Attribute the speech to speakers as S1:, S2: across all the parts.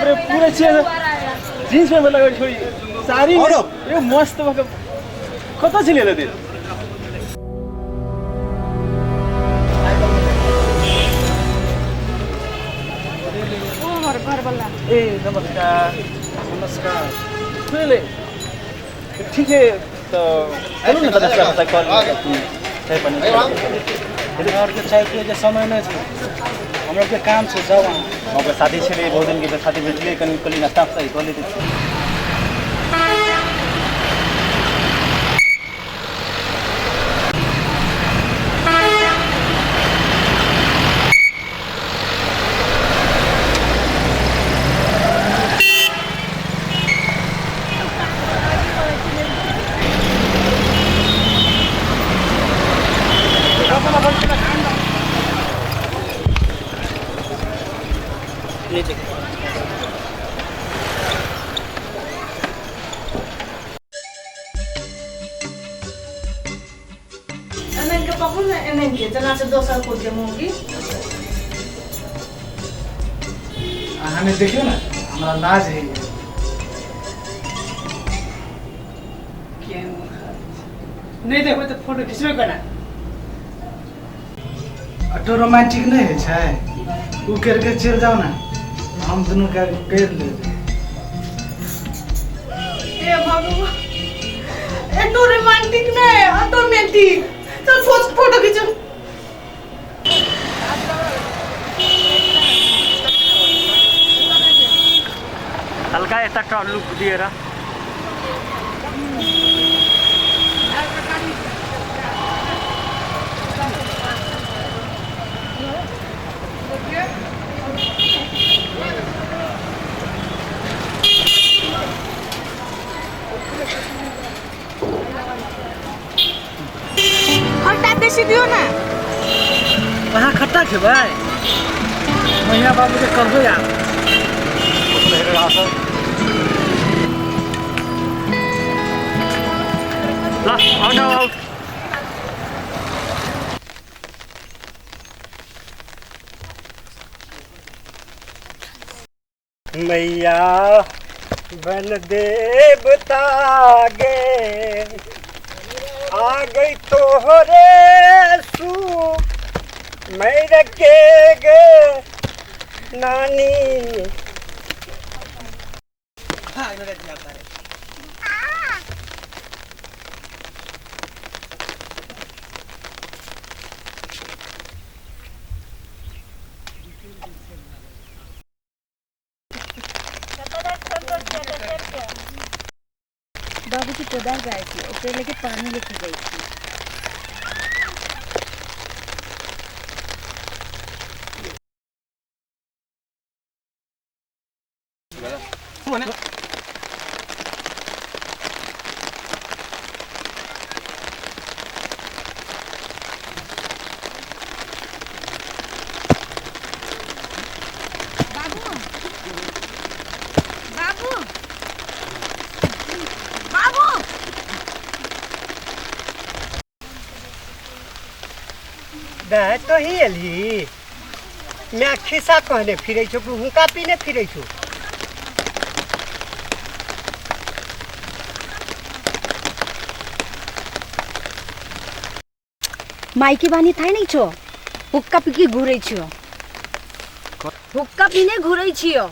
S1: रे पूरे जीन्स में लगा छोरी सारी यो मस्त कता छिले त्यो ए नमस्कार नमस्कार सुनले ठीक है तो चलो ना दस बजे तक कॉल चाय पानी
S2: और के चाय पिए के समय नहीं है हम लोग के काम से जाओ
S1: मगर साथी छले बहुत दिन के साथी भेटले कली नास्ता सही कॉल
S2: हमें देखियो ना हमारा लाज है नहीं देखो तो फोटो खींचबे करा ऑटो रोमांटिक नहीं है छै उ करके चल जाओ ना हम दोनों का कर ले
S3: ए बाबू ऑटो रोमांटिक नहीं ऑटोमेटिक चल फोटो खींचो
S1: हल्का ऐसा लुक दिए रहा
S3: खट्टा बेसी दियो ना
S2: वहाँ खट्टा थे भाई मैया बाबू के कर दो यार
S1: ला आओ
S4: मैया बन देवता गे आ गई तोहरे सू मैं रखे गे नानी
S3: बाबू की कोदाल गाय थी उसके लेके पानी लेके गई थी
S4: तो ही अली मैं खिस्सा कहने फिरे छु हुका पीने फिरे छु
S3: माइकी बानी थाई नहीं छो हुक्का पीके घुरै छियो हुक्का पीने घुरै छियो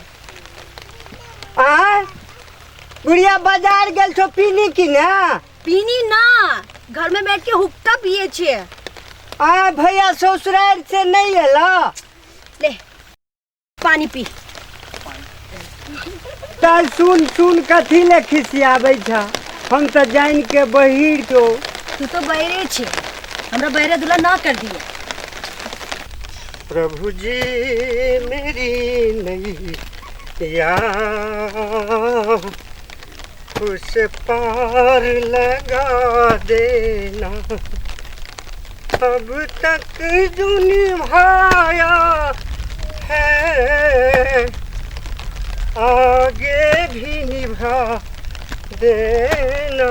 S4: आ गुड़िया बाजार गेल छो पीनी की ना
S3: पीनी ना घर में बैठ के हुक्का पिए छिए
S4: आ भैया ससुराल से नहीं एला
S3: ले पानी पी
S4: ताल सुन सुन कथी ले खिसियाबै छ हम तो जान के बहिर को
S3: तू तो बहरे छे हमरा बहरे दुला ना कर दिए
S4: प्रभु जी मेरी नैया उस पार लगा देना अब तक जो निभाया है आगे भी निभा देना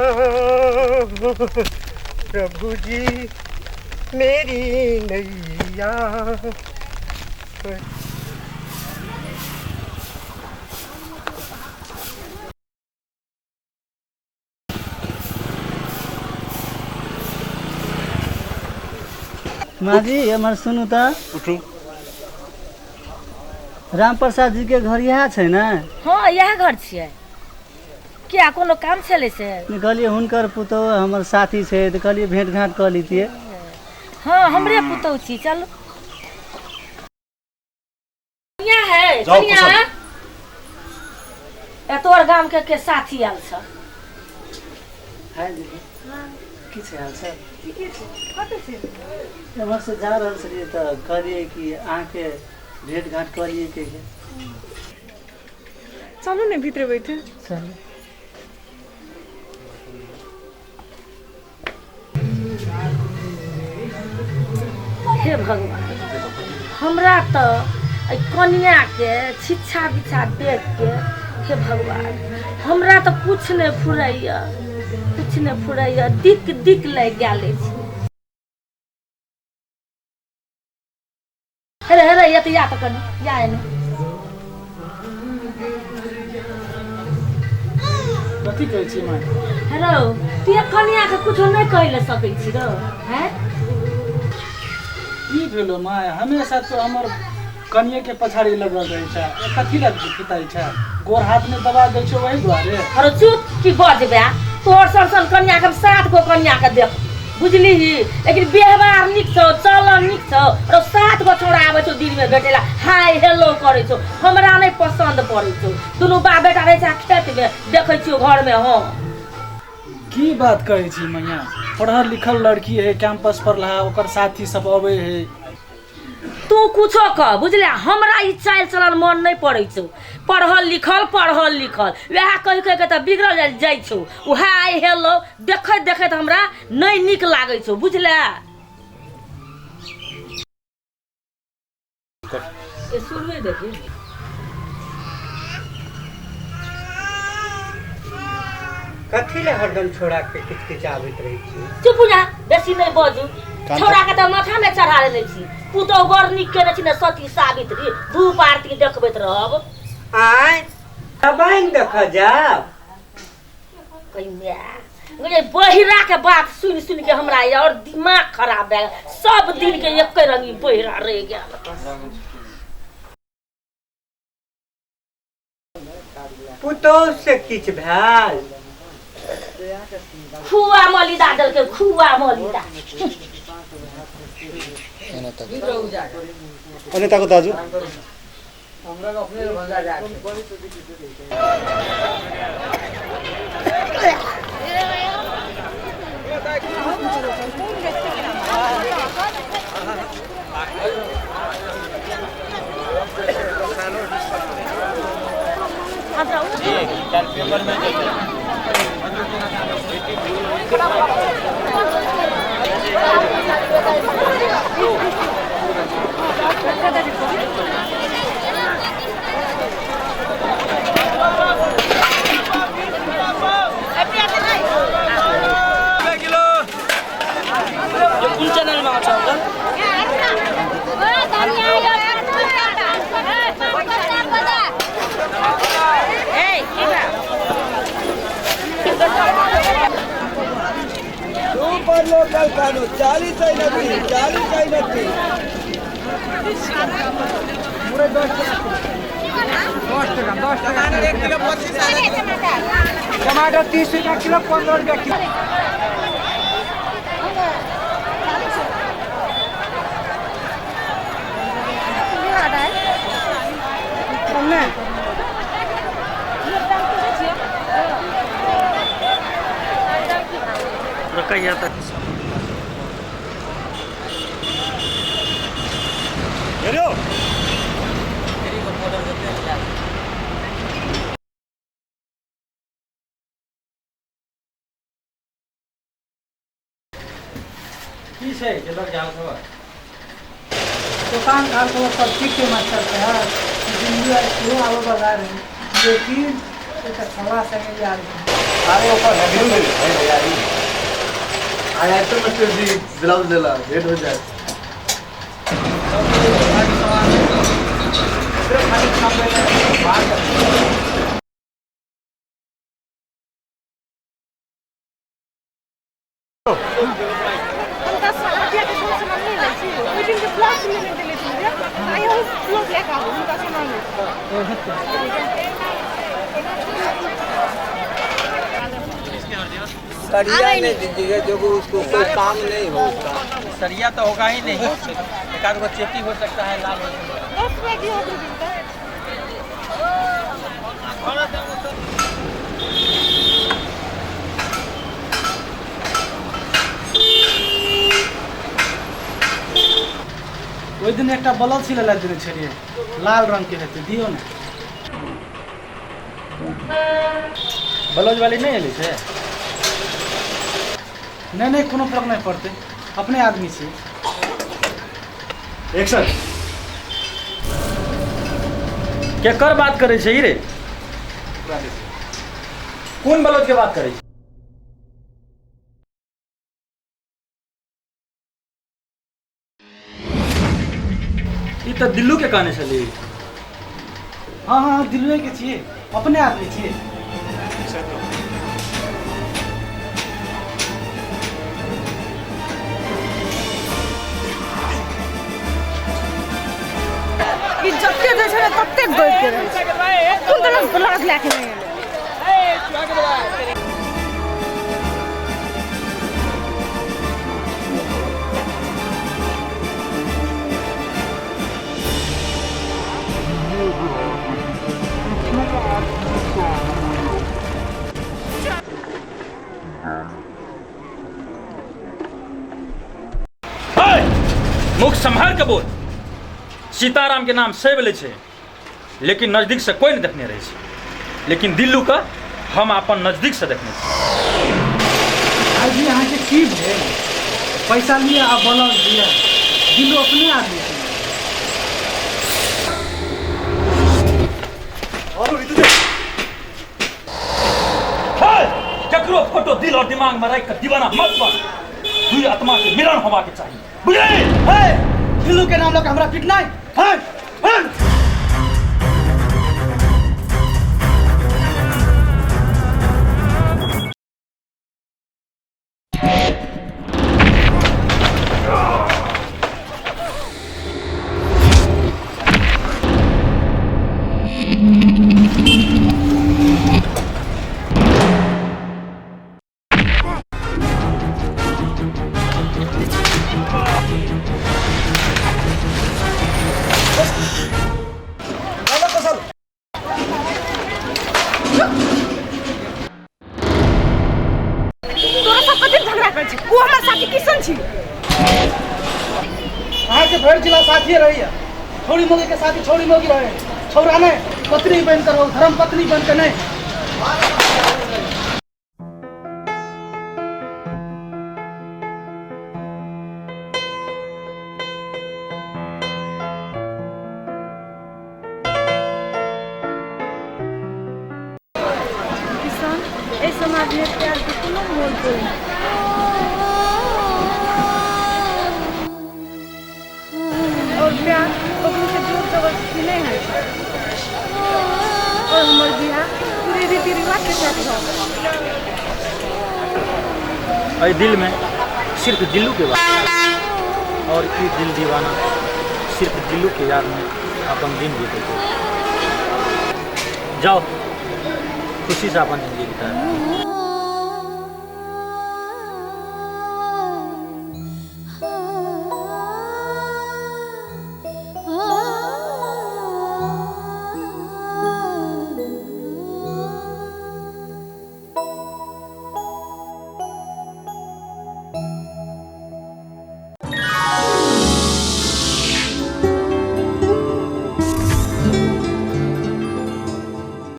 S4: प्रभु जी मेरी नैया
S5: माजी हमार सुनू तो
S1: उठू
S5: राम प्रसाद जी के घर यहाँ है ना?
S3: हाँ यह घर छियै। क्या कोनो काम चले से?
S5: कहलिए हुनकर पुतौ हमर साथी है तो कहलिए भेंट घाट कर लीजिए।
S3: हाँ हमरे पुतौ छी चलो। यहाँ है
S1: जाओ
S3: कनिया ए तोर गांव के साथी आल छ।
S5: हाय दीदी की छै हाल सब?
S3: ठीके छै कतै छै?
S5: हमर से जा रहल छलिए तो कहलिए कि आके भेंट घाट करिए के
S6: चलू ने भीतर बैठे।
S5: चल
S3: हे भगवान हमरा तो कन्या के शिक्षा विच्छा देख के हे भगवान हमरा तो कुछ नहीं फुरैया कुछ नहीं फुरैया दिक दिक लग गेले छी। हेरे हेरे ये तो या तो कनी या एने
S2: कथी कहै छी माय?
S3: हेलो तू कन्या के कुछ नहीं कहले सकै छी रो हैं?
S2: की भेलो माय? हमेशा तो हमर कनिए के पछाड़ी लगल रहै छै। कथी लग पिताई छै? गोर हाथ में दबा दै छै वही दुआरे।
S3: अरे चुप की बजबे तोहर सन कन्या के 7 गो कन्या के देख बुझली लेकिन व्यवहार निक छौ चलन निक छौ और 7 गो छोरा आबै छौ दिन में भेटेला हाय हेलो करे छौ हमरा नहीं पसंद पड़े छौ। दुनू बाप बेटा रहे छै खेत में देखै छियो घर में हम।
S2: की बात कहै छी मैया? पढ़ल लिखल लड़की है कैंपस पर रहा ओकर साथी सब अबै है।
S3: तू कुछो कह बुझले हमरा ई चाल चलन मन नहीं पड़े छौ। पढ़ल लिखल वह कह के तो बिगड़ल जाइ छौ। उ हाय हेलो देखैत देखैत हमरा नहीं निक लागै छौ बुझले। ए सुनबे देखी
S4: कथी ले हरदम छोड़ा के किचकिचाबैत रहै छी?
S3: चुप हो जा बेसी नहीं बजू। छोड़ा के तो माथा में चढ़ा लेने छी। पुतौ बड़ निक केने छी ने सती सावित्री धूप आरती देखबैत रहब।
S4: आय अबाइन देख जाओ
S3: कन्या मुझे बहिरा के बात सुन सुन के हमरा और दिमाग खराब भए गेल। सब दिन के एक रंगी बहिरा रह गेल।
S4: पुतौ से किछ भेल?
S3: खुआ मलिदा दल के खुआ मलिदा
S1: अनिता को दाजू कल पेपर में चैनल में आउँछ
S7: सुपर लोकल खानु 40 टमाटर 30 रुपया किलो 15 रुपया किलो।
S1: रखैया तक हेलो
S2: की छै के लग जाओ सब दुकान का तो सब ठीक के मत करते हैं। जिंदगी क्यों आवो बाजार है लेकिन एक सवा संगे यार
S7: अरे ऊपर है बिल्कुल यार आया तो मिस्टर जी ब्लाउज ले ला रेड हो जाए। सिर्फ खाली काम में बात कर
S6: सरिया नहीं दीजिएगा जो कि उसको कोई काम नहीं होगा।
S1: सरिया तो होगा ही नहीं, एक आध गो चेपी हो सकता है, लाल हो सकता है।
S2: ओहि दिन एक बल्ब सिलेला देने छलिए लाल रंग के हेतु दियो ना।
S1: ब्लाउज वाली नहीं एली से?
S2: नहीं कोनो फर्क नहीं पड़ते, अपने आदमी से।
S1: एक्शन। केकर बात करे छै रे? कौन ब्लाउज के बात करे छै? ई तो दिल्लू के कहने छली।
S2: हाँ दिल्लुए के छिए, अपने आदमी छिए।
S8: ई जत्ते दै छै तत्ते गइल के रहै छै। कोन तरह ब्लाउज लाके नहीं एले।
S1: मुख संभाल के बोल। सीताराम के नाम सेव ले छे, लेकिन नजदीक से कोई नहीं देखने रहे छे, लेकिन दिल्लू का हम अपन नजदीक से देखने छे।
S2: आज यहाँ के की भेल? पैसा लिया आ ब्लाउज दिया, दिल्लू अपने आदमी छै।
S1: केकरो फोटो दिल और दिमाग में रख कर दीवाना मत बन। दुई आत्मा के मिलन होवा के चाहिए, बुझले?
S2: दिल्लू के नाम लग हमरा पिटना है।
S8: वो हमारे साथी किशन छी।
S2: अहाँ के भर जिला साथी रही है। छोड़ी मोगी के साथी छोड़ी मोगी रहे, छौरा ने पत्नी बन कर धर्म पत्नी बन कर नहीं।
S8: किशन ए समाज में प्यार के कोनो मोल कोई और प्यार ओकरो से जोर जबरदस्ती नहीं है। और हमर बियाह पूरे रीति रिवाज के साथ हो।
S1: अरे दिल में सिर्फ दिल्लू के बात, और ई दिल दीवाना सिर्फ दिल्लू के याद में अपन दिन बीते। जाओ खुशी से अपन जिंदगी बिताए।